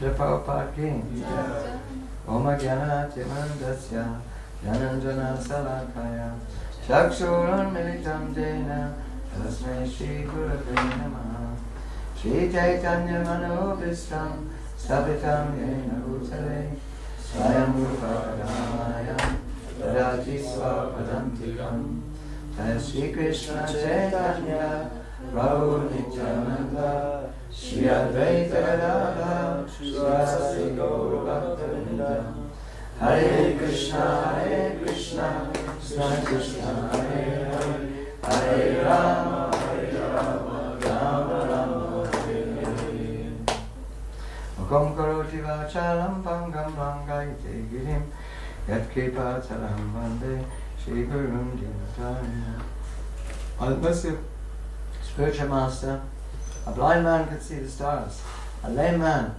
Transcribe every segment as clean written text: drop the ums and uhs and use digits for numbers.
Shri Prabhupada ki Om Jnana Timandasya Jananjana Salakaya Chakshurun Militam Jena Tasmai Shri Gurave Namaha Shri Chaitanya Manobhistam Savitam Yena Bhutale Swayam Rupa Kadamaya Radhati Swapadantikam Jai Shri Krishna Chaitanya Prabhu Nityananda Shri Advaita Gadadhar Srivasadi Gaura Bhakta Hare Krishna Krishna Krishna Hare Hare Hare Rama Rama Rama Hare Hare Mukam Karoti Vachalam Pangam Langaite Girim Yat Kripa Chalam Vande Shri Gurun Dinataya. Unless you spiritual master, a blind man can see the stars, a lame man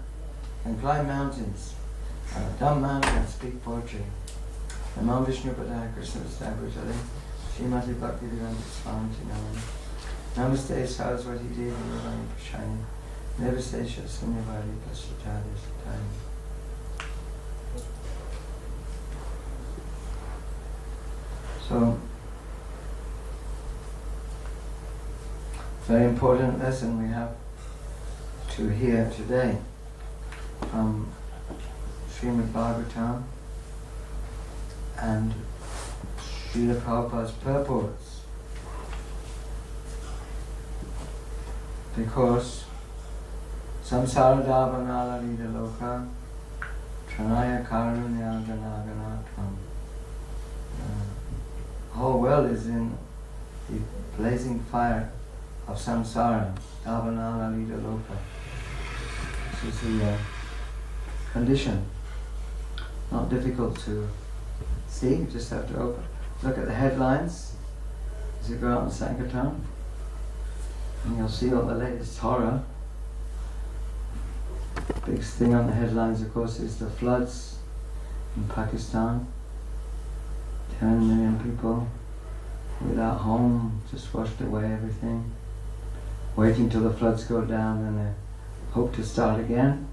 can climb mountains, and a dumb man can speak poetry. Namo Vishnu Padaya Krishna Vistabhutale Srimati Bhakti Vedanta Swami Tinamani Namaste Saraswati Devi Nirvani Prashani Namaste Shasunyavari Pashatari Satani. So, very important lesson we have to hear today from Srimad Bhagavatam and Srila Prabhupada's purports, because samsara davanala lida loka tranaya karunya ganaganatam. The whole world is in the blazing fire of samsara, davanala lida loka. This is the condition. Not difficult to see, you just have to look at the headlines as you go out on Sankirtan, and you'll see all the latest horror. Big thing on the headlines, of course, is the floods in Pakistan. 10 million people without home, just washed away everything. Waiting till the floods go down and they hope to start again.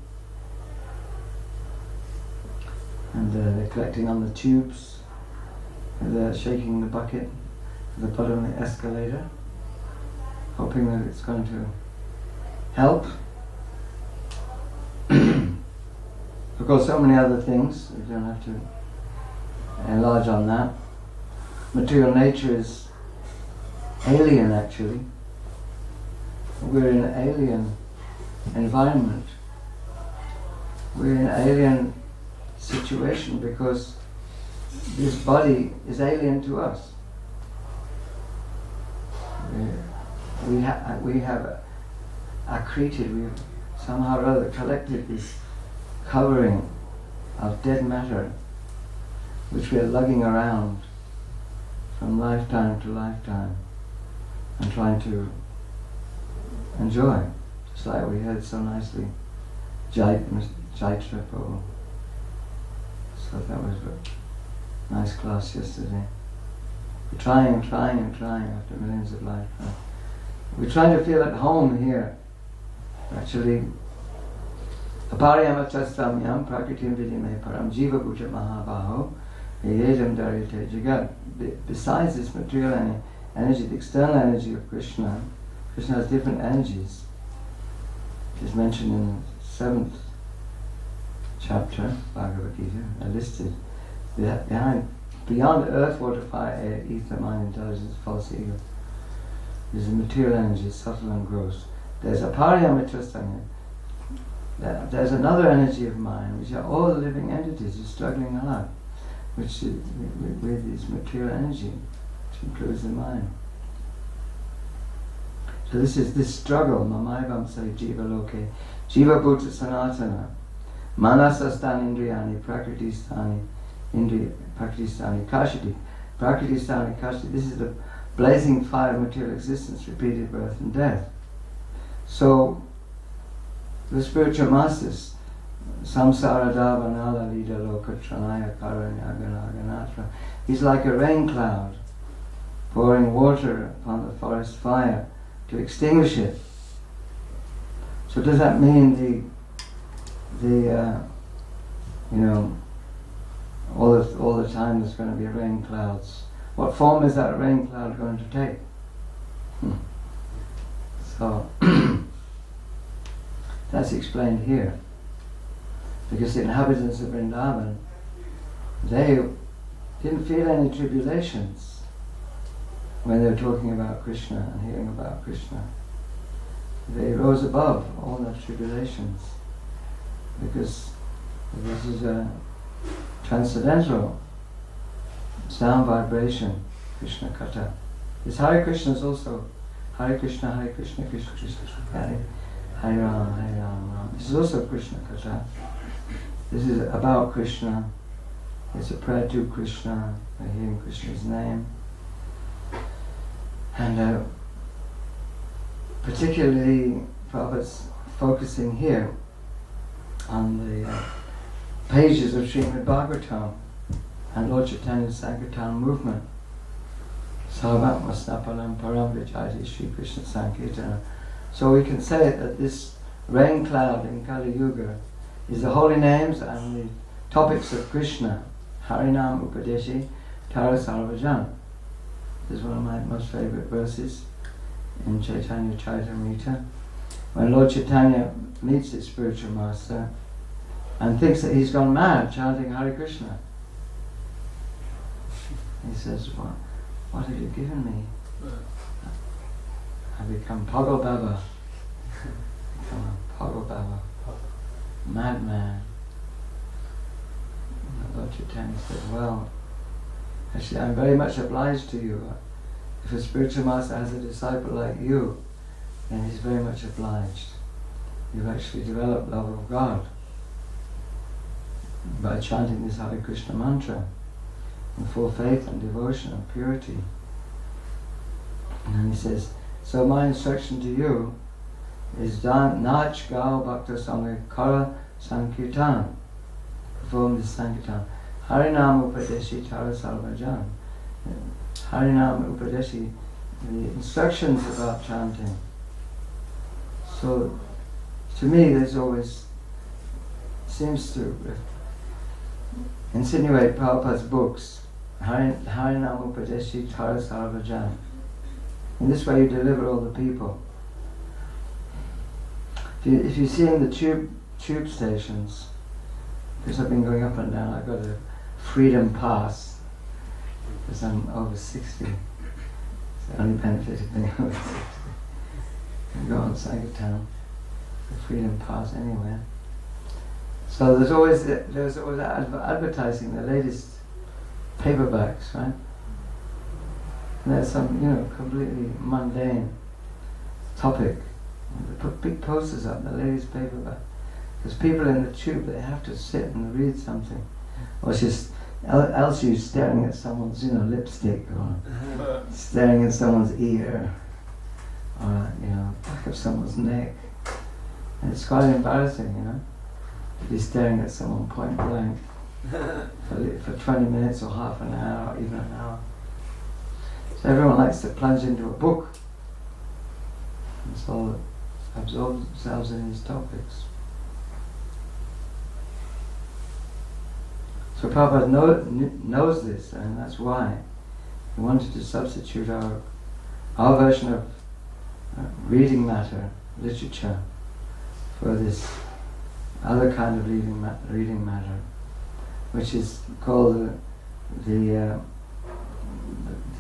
And they're collecting on the tubes, they're shaking the bucket at the bottom of the escalator, hoping that it's going to help. Of course, so many other things, we don't have to enlarge on that. Material nature is alien, actually. We're in an alien environment. We're in an alien situation because this body is alien to us. We have accreted, we've somehow or other collected this covering of dead matter which we are lugging around from lifetime to lifetime and trying to enjoy, just like we heard so nicely Jaitra Prabhu. So that was a nice class yesterday. We're trying after millions of lifetimes. We're trying to feel at home here. Actually, apariyamachastam yam prakritim vidime param jiva bhuja mahabaho yedam darite jagat. Besides this material energy, the external energy of Krishna, Krishna has different energies. It is mentioned in the 7th chapter, Bhagavad Gita, are listed. Beyond earth, water, fire, air, ether, mind, intelligence, false ego, there's a material energy, subtle and gross. There's apariyamitrastanya. There's another energy of mind, which are all the living entities who are struggling hard, which with this material energy, which includes the mind. So this is this struggle, mamaivam say jiva loke, jiva bhuta sanatana, manasastan indriyani, prakriti-stani, prakriti-stani kashiti, prakriti-stani kashiti. This is the blazing fire of material existence, repeated birth and death. So the spiritual masters, samsara davanala lida loka tranaya karanya ganaganatra, he's like a rain cloud pouring water upon the forest fire to extinguish it. So does that mean the all the time there's going to be rain clouds. What form is that rain cloud going to take? So that's explained here. Because the inhabitants of Vrindavan, they didn't feel any tribulations when they were talking about Krishna and hearing about Krishna. They rose above all the tribulations because this is a transcendental sound vibration, Krishna Katha. This Hare Krishna is also Hare Krishna, Krishna Krishna, Hare Ram, Ram. This is also Krishna Katha. This is about Krishna. It's a prayer to Krishna, by hearing Krishna's name. And particularly Prabhupada's focusing here on the pages of Srimad Bhagavatam and Lord Chaitanya's Sankirtan movement. Sarvatma Snapalam Param Vijayati Sri Krishna Sankirtana. So we can say that this rain cloud in Kali Yuga is the holy names and the topics of Krishna. Harinam Upadeshi Tara Sarvajan. This is one of my most favorite verses in Chaitanya Charitamrita. When Lord Chaitanya meets his spiritual master and thinks that he's gone mad chanting Hare Krishna, he says, what have you given me? I become Pagal Baba. Become a Pagal Baba. Madman. And Lord Chaitanya said, well, actually I'm very much obliged to you. If a spiritual master has a disciple like you, then he's very much obliged. You've actually developed love of God by chanting this Hare Krishna mantra in full faith and devotion and purity. And then he says, so my instruction to you is Nach Gao Bhakta Sangha Kara Sankirtan. Perform this Sankirtan. Harinam Upadeshi Tara Sarvajan. Harinam Upadeshi, the instructions about chanting. So, to me, there's always seems to insinuate Prabhupada's books. Harinam Upadeshi Tara Sarvajan. In this way, you deliver all the people. If you see in the tube stations, because I've been going up and down, I've got a freedom pass because I'm over 60. It's the only benefit of being over 60. You can go on Sankirtan, the freedom pass anywhere. So there's always advertising the latest paperbacks, right? And there's some, completely mundane topic. They put big posters up, the latest paperback. Because people in the tube, they have to sit and read something. Or else you're staring at someone's, lipstick, or staring at someone's ear, or, back of someone's neck. And it's quite embarrassing, to be staring at someone point blank for 20 minutes or half an hour, or even an hour. So everyone likes to plunge into a book and so absorb themselves in these topics. So Prabhupada knows this, and that's why he wanted to substitute our version of reading matter, literature, for this other kind of reading matter, which is called the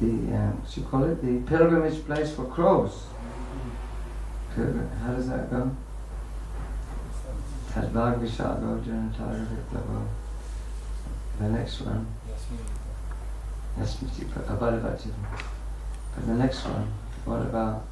what you call it? The pilgrimage place for crows. How does that go? Tadvag Vishago Janatara Viplavo. The next one. Yasmiti Abadavati. But the next one, what about